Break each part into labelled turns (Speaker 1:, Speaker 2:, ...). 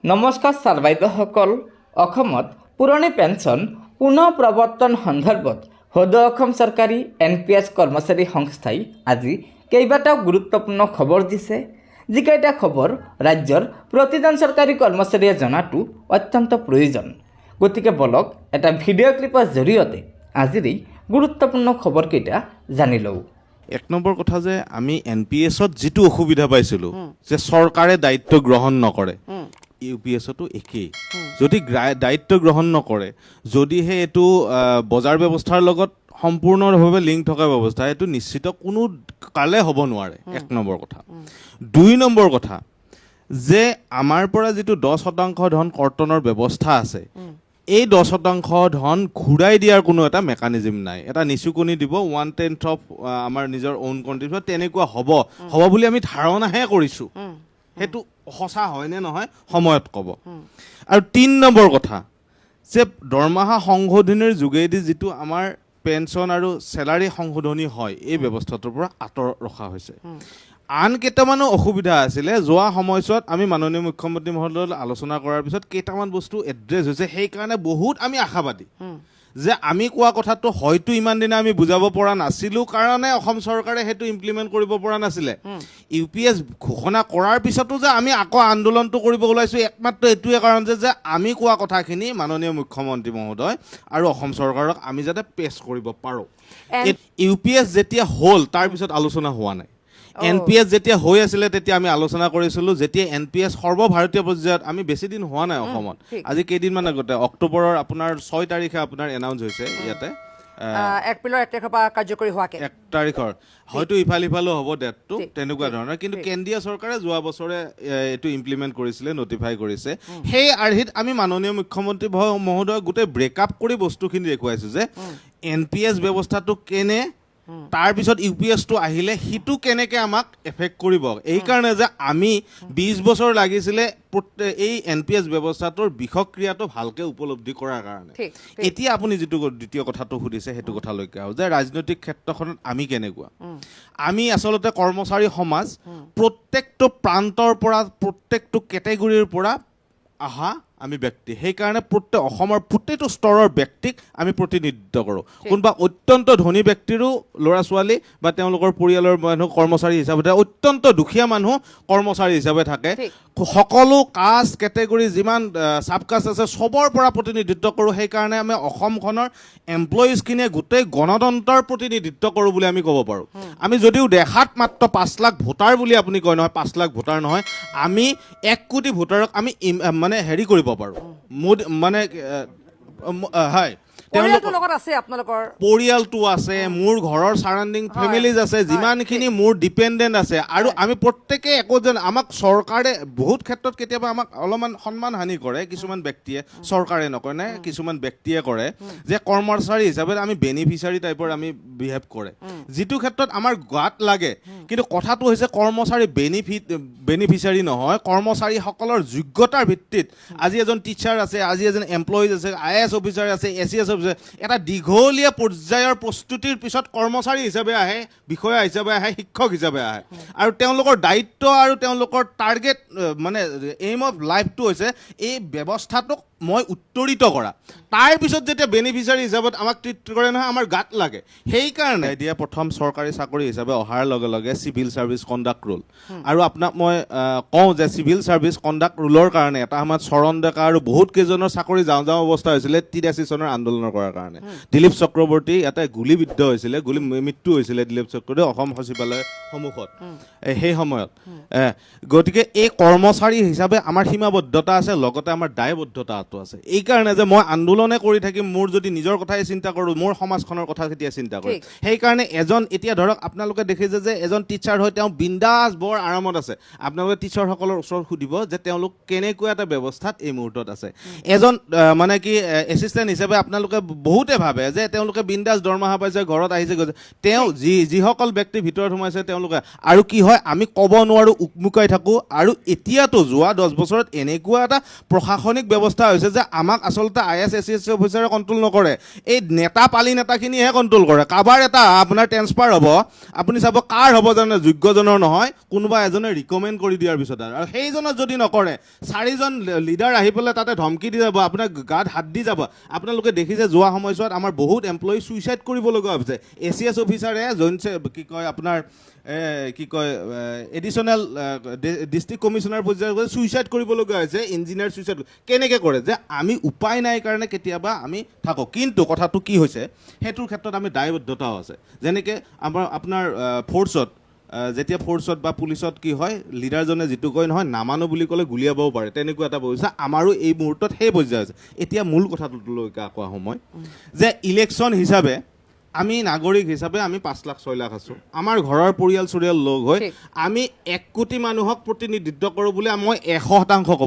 Speaker 1: নমস্কাৰ ছাৰ বাইদেউসকল। অসমত পুৰণি পেঞ্চন পুনৰ প্ৰৱৰ্তন সন্দৰ্ভত সদৌ অসম চৰকাৰী NPS কৰ্মচাৰী সংস্থাই আজি কেইবাটাও গুৰুত্বপূৰ্ণ খবৰ দিছে। যিকেইটা খবৰ ৰাজ্যৰ প্ৰতিজন চৰকাৰী কৰ্মচাৰীয়ে জনাটো অত্যন্ত প্ৰয়োজন। গতিকে বলক এটা ভিডিঅ' ক্লিপৰ জৰিয়তে আজিৰ এই গুৰুত্বপূৰ্ণ খবৰকেইটা জানি লওঁ।
Speaker 2: এক নম্বৰ কথা যে আমি NPSত যিটো অসুবিধা পাইছিলোঁ যে চৰকাৰে দায়িত্ব গ্ৰহণ নকৰে, UPSতো একেই। যদি দায়িত্ব গ্ৰহণ নকৰে, যদিহে এইটো বজাৰ ব্যৱস্থাৰ লগত সম্পূৰ্ণভাৱে লিংক থকা ব্যৱস্থা, এইটো নিশ্চিত কোনো কালে হ'ব নোৱাৰে। এক নম্বৰ কথা। দুই নম্বৰ কথা যে আমাৰ পৰা যিটো 10% ধন কৰ্তনৰ ব্যৱস্থা আছে, এই 10% ধন ঘূৰাই দিয়াৰ কোনো এটা মেকানিজম নাই। এটা নিচুকনি দিব 1/10 অফ আমাৰ নিজৰ অ'ন কণ্ট্ৰিবিউট, তেনেকুৱা হ'ব বুলি আমি ধাৰণাহে কৰিছোঁ। সেইটো সঁচা হয়নে নহয় সময়ত ক'ব। আৰু 3 নম্বৰ কথা যে দৰমহা সংশোধনীৰ যোগেদি যিটো আমাৰ পেঞ্চন আৰু চেলাৰী সংশোধনী হয়, এই ব্যৱস্থাটোৰ পৰা আঁতৰত ৰখা হৈছে। আন কেইটামানো অসুবিধা আছিলে, যোৱা সময়ছোৱাত আমি মাননীয় মুখ্যমন্ত্ৰী মহোদয়ৰ আলোচনা কৰাৰ পিছত কেইটামান বস্তু এড্ৰেছ হৈছে। সেইকাৰণে বহুত আমি আশাবাদী যে আমি কোৱা কথাটো হয়তো ইমান দিনে আমি বুজাব পৰা নাছিলোঁ কাৰণে অসম চৰকাৰে সেইটো ইমপ্লিমেণ্ট কৰিব পৰা নাছিলে। UPS ঘোষণা কৰাৰ পিছতো যে আমি আকৌ আন্দোলনটো কৰিব ওলাইছোঁ, একমাত্ৰ এইটোৱে কাৰণ যে আমি কোৱা কথাখিনি মাননীয় মুখ্যমন্ত্ৰী মহোদয় আৰু অসম চৰকাৰক আমি যাতে পেছ কৰিব পাৰোঁ। UPS যেতিয়া হ'ল তাৰপিছত আলোচনা হোৱা নাই। NPS যেতিয়া হৈ আছিলে তেতিয়া আমি আলোচনা কৰিছিলোঁ। যেতিয়া NPS সৰ্বভাৰতীয় পৰ্যায়ত, আমি বেছি দিন হোৱা নাই অসমত, আজি কেইদিনমান আগতে অক্টোবৰৰ আপোনাৰ 6 তাৰিখে আপোনাৰ এনাউন্স হৈছে ইয়াতে,
Speaker 3: 1 তাৰিখৰ পৰা কাৰ্যকৰী হোৱাকে
Speaker 2: 1 তাৰিখৰ, হয়তো ইফালো হ'ব ডেটটো তেনেকুৱা ধৰণৰ। কিন্তু কেন্দ্ৰীয় চৰকাৰে যোৱা বছৰে এইটো ইমপ্লিমেণ্ট কৰিছিলে, নটিফাই কৰিছে। সেই আৰ্হিত আমি মাননীয় মুখ্যমন্ত্ৰী মহোদয় গোটেই ব্ৰেকআপ কৰি বস্তুখিনি দেখুৱাইছোঁ যে NPS ব্যৱস্থাটো কেনে, তাৰপিছত UPSটো আহিলে সিটো কেনেকৈ আমাক এফেক্ট কৰিব। এইকাৰণে যে আমি 20 বছৰ লাগিছিলে এই NPS ব্যৱস্থাটোৰ বিষক্ৰিয়াটো ভালকৈ উপলব্ধি কৰাৰ কাৰণে। এতিয়া আপুনি যিটো দ্বিতীয় কথাটো সুধিছে সেইটো কথালৈকে আহোঁ যে ৰাজনৈতিক ক্ষেত্ৰখনত আমি কেনেকুৱা। আমি আচলতে কৰ্মচাৰী সমাজ প্ৰত্যেকটো প্ৰান্তৰ পৰা, প্ৰত্যেকটো কেটেগৰীৰ পৰা অহা আমি ব্যক্তি। সেইকাৰণে অসমৰ প্ৰতিটো স্তৰৰ ব্যক্তিক আমি প্ৰতিনিধিত্ব কৰোঁ। কোনোবা অত্যন্ত ধনী ব্যক্তিৰো ল'ৰা ছোৱালী বা তেওঁলোকৰ পৰিয়ালৰ মানুহ কৰ্মচাৰী হিচাপে থাকে, অত্যন্ত দুখীয়া মানুহ কৰ্মচাৰী হিচাপে থাকে। সকলো কাষ্ট কেটেগৰী যিমান চাবকাষ্ট আছে চবৰ পৰা প্ৰতিনিধিত্ব কৰোঁ। সেইকাৰণে আমি অসমখনৰ এমপ্লয়িজখিনিয়ে গোটেই গণতন্ত্ৰৰ প্ৰতিনিধিত্ব কৰোঁ বুলি আমি ক'ব পাৰোঁ। আমি যদিও দেখাত মাত্ৰ 5 লাখ ভোটাৰ বুলি আপুনি কয়, নহয় 5 লাখ ভোটাৰ নহয়, আমি 1 কোটি ভোটাৰক আমি মানে হেৰি কৰিব পাৰোঁ, মানে হয়, পৰিয়ালটো আছে, মোৰ ঘৰৰ চাৰাউণ্ডিং ফেমিলিজ আছে, যিমানখিনি মোৰ ডিপেণ্ডেণ্ট আছে। আৰু আমি প্ৰত্যেকে একোজন, আমাক চৰকাৰে বহুত ক্ষেত্ৰত কেতিয়াবা আমাক অলপমান সন্মান হানি কৰে কিছুমান ব্যক্তিয়ে, চৰকাৰে নকৰে নে কিছুমান ব্যক্তিয়ে কৰে, যে কৰ্মচাৰী হিচাপে আমি বেনিফিচিয়াৰী টাইপৰ আমি বিহেভ কৰে, যিটো ক্ষেত্ৰত আমাৰ গাত লাগে। কিন্তু কথাটো হৈছে কৰ্মচাৰী বেনিফিচিয়াৰী নহয়, কৰ্মচাৰীসকলৰ যোগ্যতাৰ ভিত্তিত আজি এজন টিচাৰ আছে, আজি এজন এমপ্লয়িজ আছে, IAS অফিচাৰ আছে, ACS অফিচাৰ, এটা দীঘলীয়া পৰ্যায়ৰ প্ৰস্তুতিৰ পিছত কৰ্মচাৰী হিচাপে আহে, বিষয়া হিচাপে আহে, শিক্ষক হিচাপে আহে। আৰু তেওঁলোকৰ দায়িত্ব আৰু তেওঁলোকৰ টাৰ্গেট মানে এইম অফ লাইফটো হৈছে এই ব্যৱস্থাটোক মই উত্তৰিত কৰা। তাৰপিছত যেতিয়া বেনিফিচিয়াৰী হিচাপত আমাক ট্ৰিট কৰে নহয়, আমাৰ গাত লাগে। সেইকাৰণে এতিয়া প্ৰথম চৰকাৰী চাকৰি হিচাপে অহাৰ লগে লগে চিভিল ছাৰ্ভিচ কণ্ডাক্ট ৰুল, আৰু আপোনাক মই কওঁ যে চিভিল ছাৰ্ভিচ কণ্ডাক্ট ৰুলৰ কাৰণে এটা সময়ত চৰণ ডেকা আৰু বহুত কেইজনৰ চাকৰি যাওঁ অৱস্থা হৈছিলে 83 চনৰ আন্দোলনৰ কৰাৰ কাৰণে। দিলীপ চক্ৰৱৰ্তী ইয়াতে গুলীবিদ্ধ হৈছিলে, মৃত্যু হৈছিলে দিলীপ চক্ৰৱৰ্তী অসম সচিবালয়ৰ সন্মুখত সেই সময়ত। গতিকে এই কৰ্মচাৰী হিচাপে আমাৰ সীমাবদ্ধতা আছে, লগতে আমাৰ দায়বদ্ধতা আছে। এইকাৰণে যে মই আন্দোলনে কৰি থাকিম, মোৰ যদি নিজৰ কথাই চিন্তা কৰোঁ, মোৰ সমাজখনৰ কথা কেতিয়া চিন্তা কৰিম। সেইকাৰণে এতিয়া ধৰক আপোনালোকে দেখিছে যে এজন টিচাৰ হয়, তেওঁ বিন্দাছ বৰ আৰামত আছে। আপোনালোকে টিচাৰসকলৰ ওচৰত সুধিব যে তেওঁলোক কেনেকুৱা এটা ব্যৱস্থাত এই মুহূৰ্তত আছে। এজন মানে কি এছিষ্টেণ্ট হিচাপে আপোনালোকে বহুতে ভাবে যে তেওঁলোকে বিন্দাছ দৰমহা পাইছে, ঘৰত আহিছে গৈছে। তেওঁ যিসকল ব্যক্তি ভিতৰত সোমাইছে তেওঁলোকে, আৰু কি হয় আমি ক'ব নোৱাৰোঁ, উকমুকাই থাকোঁ। আৰু এতিয়াতো যোৱা 10 বছৰত এনেকুৱা এটা প্ৰশাসনিক ব্যৱস্থা হৈছে হৈছে যে আমাক আচলতে IS SC অফিচাৰে কণ্ট্ৰল নকৰে, এই নেতা পালি নেতাখিনিহে কণ্ট্ৰল কৰে। কাৰোবাৰ এটা আপোনাৰ ট্ৰেন্সফাৰ হ'ব, আপুনি চাব কাৰ হ'ব জানে, যোগ্যজনৰ নহয়, কোনোবা এজনে ৰিকমেণ্ড কৰি দিয়াৰ পিছত আৰু সেইজনত যদি নকৰে, 4জন লিডাৰ আহি পেলাই তাতে ধমকি দি যাব, আপোনাৰ গাত হাত দি যাব। আপোনালোকে দেখিছে যোৱা সময়ছোৱাত আমাৰ বহুত এমপ্লয়ী ছুইচাইড কৰিব লগা হৈছে। ACS অফিচাৰে কি কয় আপোনাৰ কি কয় এডিশ্যনেল ডিষ্ট্ৰিক্ট কমিশ্যনাৰ পৰ্যায়ত ছুইচাইড কৰিবলগীয়া হৈছে, ইঞ্জিনিয়াৰ ছুইচাইড কেনেকৈ কৰে, যে আমি উপায় নাই কাৰণে কেতিয়াবা আমি থাকোঁ। কিন্তু কথাটো কি হৈছে, সেইটোৰ ক্ষেত্ৰত আমি দায়বদ্ধতাও আছে। যেনেকৈ আপোনাৰ ফ'ৰ্চত, যেতিয়া ফ'ৰ্চত বা পুলিচত কি হয়, লিডাৰজনে যিটো কয় নহয়, নামানো বুলি ক'লে গুলিয়াবও পাৰে, তেনেকুৱা এটা পৰ্যায় আমাৰো এই মুহূৰ্তত সেই পৰ্যায় আছে। এতিয়া মূল কথাটোলৈকে আকৌ সময় যে ইলেকশ্যন হিচাপে আমি নাগৰিক হিচাপে আমি 5 লাখ 6 লাখ আছোঁ, আমাৰ ঘৰৰ পৰিয়াল লগ হৈ আমি 1 কোটি মানুহক প্ৰতিনিধিত্ব কৰোঁ বুলি মই 100% ক'ব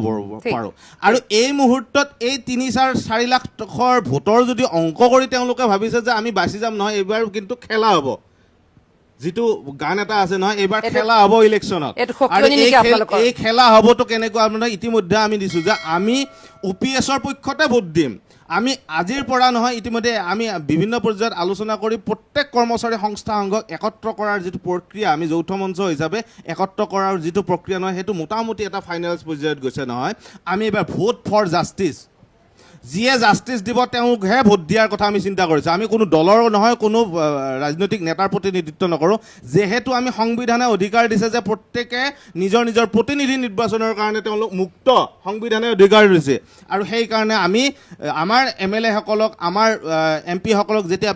Speaker 2: পাৰোঁ। আৰু এই মুহূৰ্তত এই 3-4 লাখৰ ভোটৰ যদি অংক কৰি তেওঁলোকে ভাবিছে যে আমি বাচি যাম, নহয়, এইবাৰ কিন্তু খেলা হ'ব। যিটো গান এটা আছে নহয়, এইবাৰ খেলা হ'ব ইলেকশ্যনত, আৰু এই খেলা হ'বতো কেনেকুৱা, আপোনাৰ ইতিমধ্যে আমি দিছোঁ যে আমি OPSৰ পক্ষতে ভোট দিম। আমি আজিৰ পৰা নহয়, ইতিমধ্যে আমি বিভিন্ন পৰ্যায়ত আলোচনা কৰি প্ৰত্যেক কৰ্মচাৰী সংস্থা সংঘক একত্ৰ কৰাৰ যিটো প্ৰক্ৰিয়া, আমি যৌথ মঞ্চ হিচাপে একত্ৰ কৰাৰ যিটো প্ৰক্ৰিয়া নহয়, সেইটো মোটামুটি এটা ফাইনেল পৰ্যায়ত গৈছে নহয়। আমি এইবাৰ ভোট ফৰ জাষ্টিছ, যিয়ে জাষ্টিছ দিব তেওঁকহে ভোট দিয়াৰ কথা আমি চিন্তা কৰিছোঁ। আমি কোনো দলৰ নহয়, কোনো ৰাজনৈতিক নেতাৰ প্ৰতিনিধিত্ব নকৰোঁ। যিহেতু আমি সংবিধানে অধিকাৰ দিছে যে প্ৰত্যেকে নিজৰ নিজৰ প্ৰতিনিধি নিৰ্বাচনৰ কাৰণে তেওঁলোক মুক্ত, সংবিধানে অধিকাৰ দিছে। আৰু সেইকাৰণে আমি আমাৰ MLA সকলক, আমাৰ MP সকলক যেতিয়া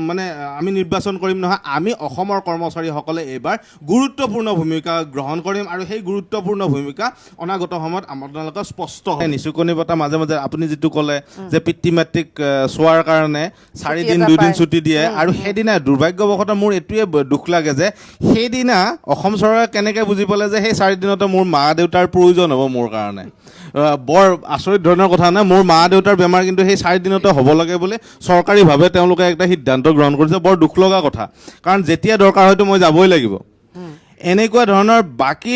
Speaker 2: মানে আমি নিৰ্বাচন কৰিম নহয়, আমি অসমৰ কৰ্মচাৰীসকলে এইবাৰ গুৰুত্বপূৰ্ণ ভূমিকা গ্ৰহণ কৰিম। আৰু সেই গুৰুত্বপূৰ্ণ ভূমিকা অনাগত সময়ত আপোনালোকে স্পষ্ট হয়। নিচুকনি বঁটা মাজে মাজে আপুনি যিটো ক'লে যে পিতৃ মাতৃক চোৱাৰ কাৰণে 4 দিন 2 দিন ছুটি দিয়ে, আৰু সেইদিনা দুৰ্ভাগ্যবশতঃ মোৰ এইটোৱে দুখ লাগে যে সেইদিনা অসম চৰকাৰে কেনেকৈ বুজি পালে যে সেই 4 দিনতে মোৰ মা দেউতাৰ প্ৰয়োজন হ'ব মোৰ কাৰণে। বৰ আচৰিত ধৰণৰ কথা নাই, মোৰ মা দেউতাৰ বেমাৰ কিন্তু সেই 4 দিনতে হ'ব লাগে বুলি চৰকাৰীভাৱে তেওঁলোকে একটা সিদ্ধান্ত গ্ৰহণ কৰিছে। বৰ দুখ লগা কথা, কাৰণ যেতিয়া দৰকাৰ হয়তো মই যাবই লাগিব। এনেকুৱা ধৰণৰ বাকী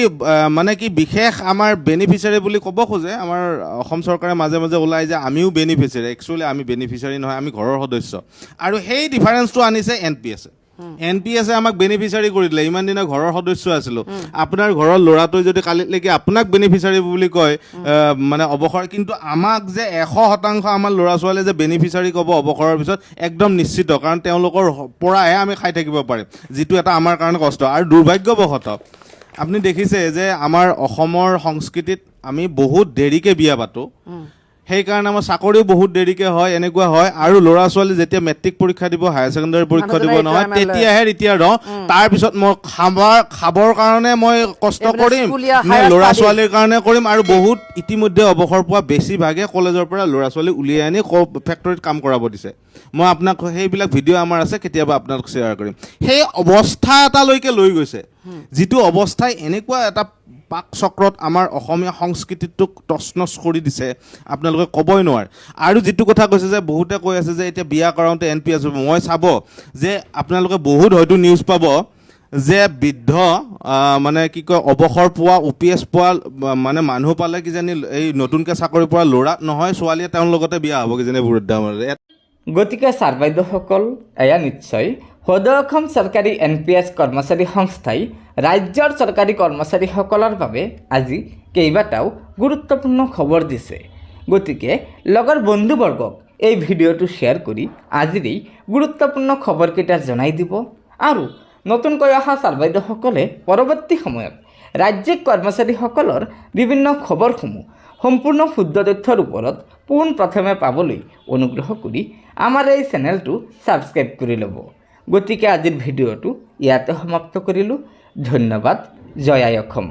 Speaker 2: মানে কি বিশেষ আমাৰ বেনিফিচিয়াৰী বুলি ক'ব খোজে, আমাৰ অসম চৰকাৰে মাজে মাজে ওলাই যে আমিও বেনিফিচিয়াৰী, একচুৱেলি আমি বেনিফিচিয়াৰী নহয়, আমি ঘৰৰ সদস্য। আৰু সেই ডিফাৰেঞ্চটো আনিছে NPS আমাক বেনিফিচিয়াৰী কৰি দিলে। ইমান দিনা ঘৰৰ সদস্য আছিলোঁ, আপোনাৰ ঘৰৰ ল'ৰাটোৱে যদি কালিলৈকে আপোনাক বেনিফিচিয়াৰী বুলি কয় মানে অৱসৰ, কিন্তু আমাক যে 100% আমাৰ ল'ৰা ছোৱালীয়ে যে বেনিফিচিয়াৰী ক'ব অৱসৰৰ পিছত, একদম নিশ্চিত, কাৰণ তেওঁলোকৰ পৰাহে আমি খাই থাকিব পাৰিম, যিটো এটা আমাৰ কাৰণে কষ্ট। আৰু দুৰ্ভাগ্যবশতঃ আপুনি দেখিছে যে আমাৰ অসমৰ সংস্কৃতিত আমি বহুত দেৰিকৈ বিয়া পাতোঁ, সেইকাৰণে আমাৰ চাকৰিও বহুত দেৰিকৈ হয়, এনেকুৱা হয়। আৰু ল'ৰা ছোৱালী যেতিয়া মেট্ৰিক পৰীক্ষা দিব, হায়াৰ ছেকেণ্ডাৰী পৰীক্ষা দিব নহয়, তেতিয়াহে ৰিটায়াৰ্ড হওঁ। তাৰপিছত মই খাবৰ কাৰণে মই কষ্ট কৰিম নে ল'ৰা ছোৱালীৰ কাৰণে কৰিম। আৰু বহুত ইতিমধ্যে অৱসৰ পোৱা বেছিভাগে কলেজৰ পৰা ল'ৰা ছোৱালী উলিয়াই আনি ফেক্টৰীত কাম কৰাব দিছে। মই আপোনাক সেইবিলাক ভিডিঅ' আমাৰ আছে, কেতিয়াবা আপোনালোক শ্বেয়াৰ কৰিম। সেই অৱস্থা এটালৈকে লৈ গৈছে, যিটো অৱস্থাই এনেকুৱা এটা পাক চক্ৰত আমাৰ অসমীয়া সংস্কৃতিটোক তছনছ কৰি দিছে, আপোনালোকে ক'বই নোৱাৰে। আৰু যিটো কথা কৈছে যে বহুতে কৈ আছে যে এতিয়া বিয়া কৰাওঁতে NPS হ'ব, মই চাব যে আপোনালোকে বহুত হয়তো নিউজ পাব যে বৃদ্ধ মানে কি কয় অৱসৰ পোৱা OPS পোৱা মানে মানুহ পালে কিজানি এই নতুনকৈ চাকৰি পোৱা ল'ৰা নহয়, ছোৱালীয়ে তেওঁৰ লগতে বিয়া হ'ব কিজানি বৃদ্ধা মানে।
Speaker 1: গতিকে ছাৰ বাইদেউসকল, এয়া নিশ্চয় সদৌ অসম চৰকাৰী NPS কৰ্মচাৰী সংস্থাই ৰাজ্যৰ চৰকাৰী কৰ্মচাৰীসকলৰ বাবে আজি কেইবাটাও গুৰুত্বপূৰ্ণ খবৰ দিছে। গতিকে লগৰ বন্ধুবৰ্গক এই ভিডিঅ'টো শ্বেয়াৰ কৰি আজিৰ এই গুৰুত্বপূৰ্ণ খবৰকেইটা জনাই দিব। আৰু নতুনকৈ অহা ছাৰ বাইদেউসকলে পৰৱৰ্তী সময়ত ৰাজ্যিক কৰ্মচাৰীসকলৰ বিভিন্ন খবৰসমূহ সম্পূৰ্ণ শুদ্ধ তথ্যৰ ওপৰত পোনপ্ৰথমে পাবলৈ অনুগ্ৰহ কৰি আমাৰ এই চেনেলটো ছাবস্ক্ৰাইব কৰি ল'ব। গতিকে আজিৰ ভিডিঅ'টো ইয়াতে সমাপ্ত কৰিলোঁ। ধন্যবাদ। জয় আই অসম।